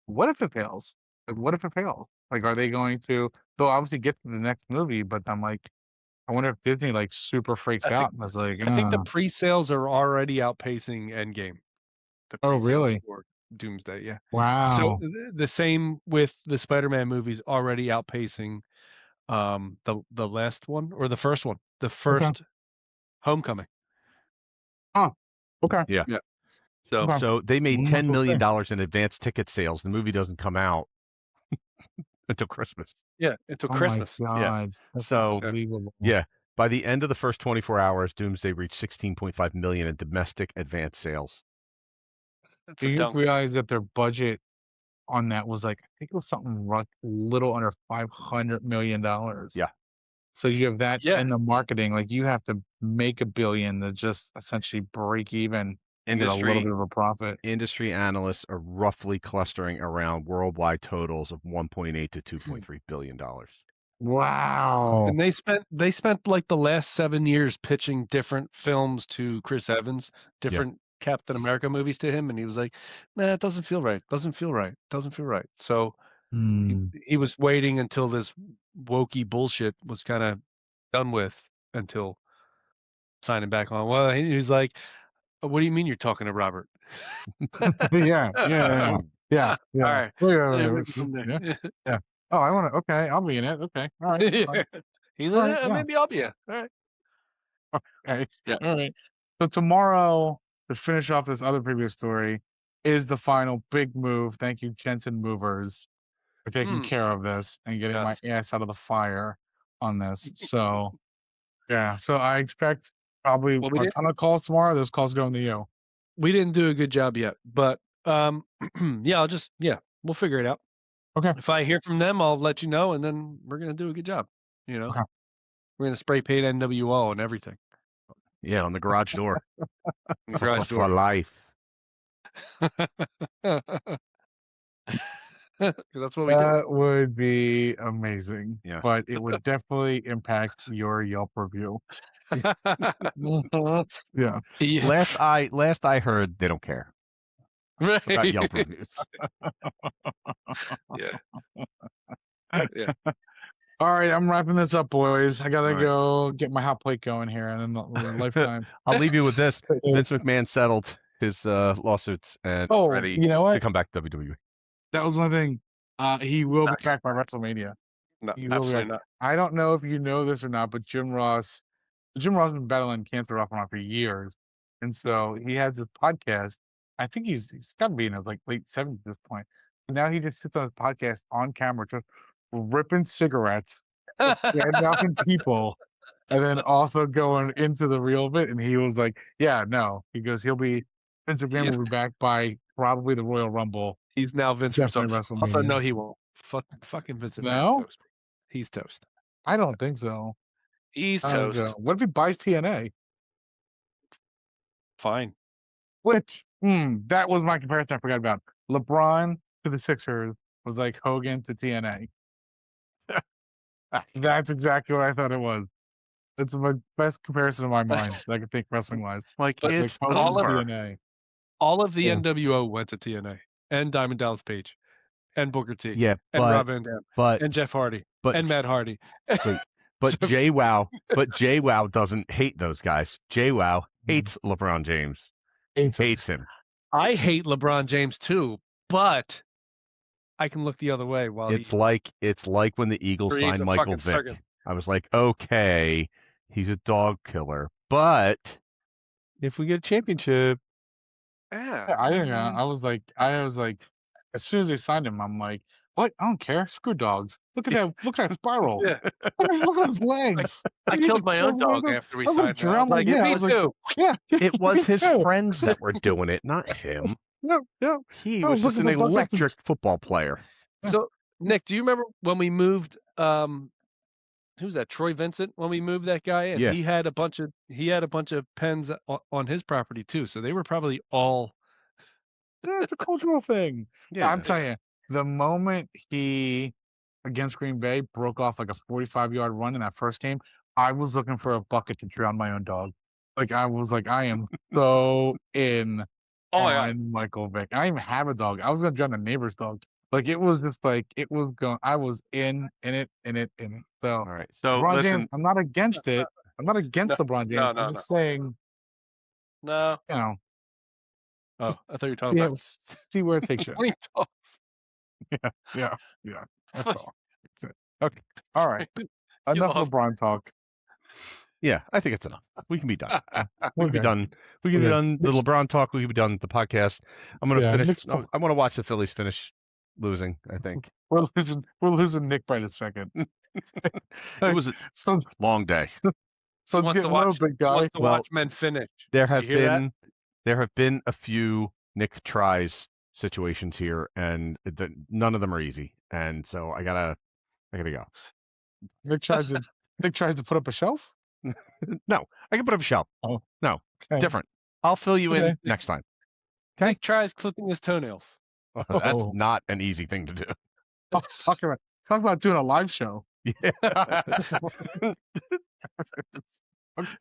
what if it fails? Like, what if it fails? Like, are they going to? They'll obviously get to the next movie, but I'm like, I wonder if Disney like super freaks out and was like, I think the pre-sales are already outpacing Endgame. The Oh, pre-sales really? for Doomsday, yeah. Wow. So the same with the Spider-Man movies already outpacing the last one or the first one, the first Homecoming. Okay. yeah. Yeah. So Okay. So they made Mm, $10 million okay. in advance ticket sales. The movie doesn't come out until Christmas. yeah, until Oh Christmas. my God. That's So unbelievable. yeah, by the end of the first 24 hours, Doomsday reached 16.5 million in domestic advance sales. That's Do a you dunk. realize that their budget on that was like, I think it was something little under $500 million. Yeah. So you have that Yeah. in the marketing, like you have to make $1 billion to just essentially break even and get a little bit of a profit. Industry analysts are roughly clustering around worldwide totals of 1.8 to 2.3 billion dollars. Wow. And they spent like the last 7 years pitching different films to Chris Evans, different Captain America movies to him, and he was like, "Nah, it doesn't feel right. Doesn't feel right. Doesn't feel right." So he was waiting until this wokey bullshit was kind of done with until signing back on. Well, he was like, "What do you mean you're talking to Robert?" Yeah. All right. Yeah. Oh, I want to. Okay, I'll be in it. Okay. All right. He's All like, right, "Yeah, yeah. maybe I'll be in." All right. Okay. Yeah. All right. So tomorrow, to finish off this other previous story, is the final big move. Thank you, Jensen Movers, for taking care of this and getting my ass out of the fire on this. So, yeah. So I expect probably a ton of calls tomorrow. Those calls going to you. We didn't do a good job yet, but yeah, we'll figure it out. Okay. If I hear from them, I'll let you know, and then we're gonna do a good job. You know, Okay. we're gonna spray paint NWO and everything. Yeah, on the garage door. The garage for door. life. That's what we did. That would be amazing. Yeah. But it would definitely impact your Yelp review. Yeah. Last I heard, they don't care about Yelp reviews. Yeah. Yeah. All right, I'm wrapping this up, boys. I gotta All right. go get my hot plate going here, and then the lifetime. I'll leave you with this. Vince McMahon settled his lawsuits and ready you know what? to come back to WWE. That was one thing. He will be back by WrestleMania. No, He will be absolutely back. not. I don't know if you know this or not, but Jim Ross has been battling cancer off and on for years, and so he has a podcast. I think he's got to be in his like late 70s at this point. And now he just sits on his podcast on camera, just ripping cigarettes, bad-mouthing people, and then also going into the real bit. And he was like, "Yeah, no," he goes, Vince McMahon will be back by probably the Royal Rumble. He's now Vince himself. Definitely Also, WrestleMania. no, he won't. Fucking Vince McMahon's No? toast. He's toast. I don't think so. He's I don't think toast. so. What if he buys TNA? Fine. Which, that was my comparison I forgot about. LeBron to the Sixers was like Hogan to TNA. That's exactly what I thought it was. It's my best comparison in my mind that I could think wrestling wise. Like, But it's Hogan all to of TNA. all of the Yeah. NWO went to TNA, and Diamond Dallas Page, and Booker T, yeah, and Rob Van Dam, and Jeff Hardy, and Matt Hardy. Wait, but JWoww doesn't hate those guys. JWoww hates LeBron James. Hates him. I hate LeBron James too, but I can look the other way while It's like when the Eagles creates signed a Michael fucking Vick. circus. I was like, okay, he's a dog killer, but if we get a championship, Yeah, I was like, as soon as they signed him, I'm like, what? I don't care. Screw dogs. Look at that. Look at that spiral. Yeah. Look at his legs. I killed my own dog after we signed him. I was like, yeah, me too. Yeah, it was his friends that were doing it, not him. Yeah. He was just an electric football player. So, Nick, do you remember when we moved? Who's that? Troy Vincent. When we moved that guy, and he had a bunch of pens on his property too. So they were probably all. Yeah, it's a cultural thing. Yeah, I'm telling you, the moment he against Green Bay broke off like a 45-yard run in that first game, I was looking for a bucket to drown my own dog. Like I was like, I am so in Oh my god. on Michael Vick. I didn't even have a dog. I was gonna drown the neighbor's dog. Like it was just like it was going. I was in it. So All right. So LeBron listen, James, I'm not against it. I'm not against No, LeBron no, James. no, I'm just saying, No. you know, Oh, I thought you were talking about see where it takes you. Point toss. Yeah. That's all. That's it. Okay. All right. Enough lost. LeBron talk. yeah, I think it's enough. We can be done. We can be Okay. done. We can be Okay. done the LeBron talk. We can be done the podcast. I'm gonna Yeah, finish. Nick's- I want to watch the Phillies finish losing. I think We're losing Nick by the second. it was a So long day. so it's Wants to getting low, watch. big guy. Wants to Well, watch men finish. There Did have you hear that? been a few Nick tries situations here, and none of them are easy. And so I gotta go. Nick tries to put up a shelf. No, I can put up a shelf. Oh, No, okay. different. I'll fill you in Okay. next time. Nick tries clipping his toenails. That's Oh. not an easy thing to do. Oh, talk about doing a live show. Yeah.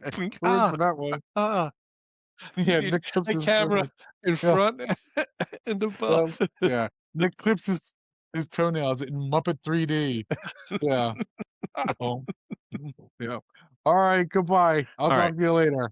Okay, we're in for that one. Yeah, You need Nick clips a his camera in Yeah. front and above. Yeah, Nick clips his toenails in Muppet 3D. Yeah. Oh. Yeah. All right. Goodbye. I'll All talk right. to you later.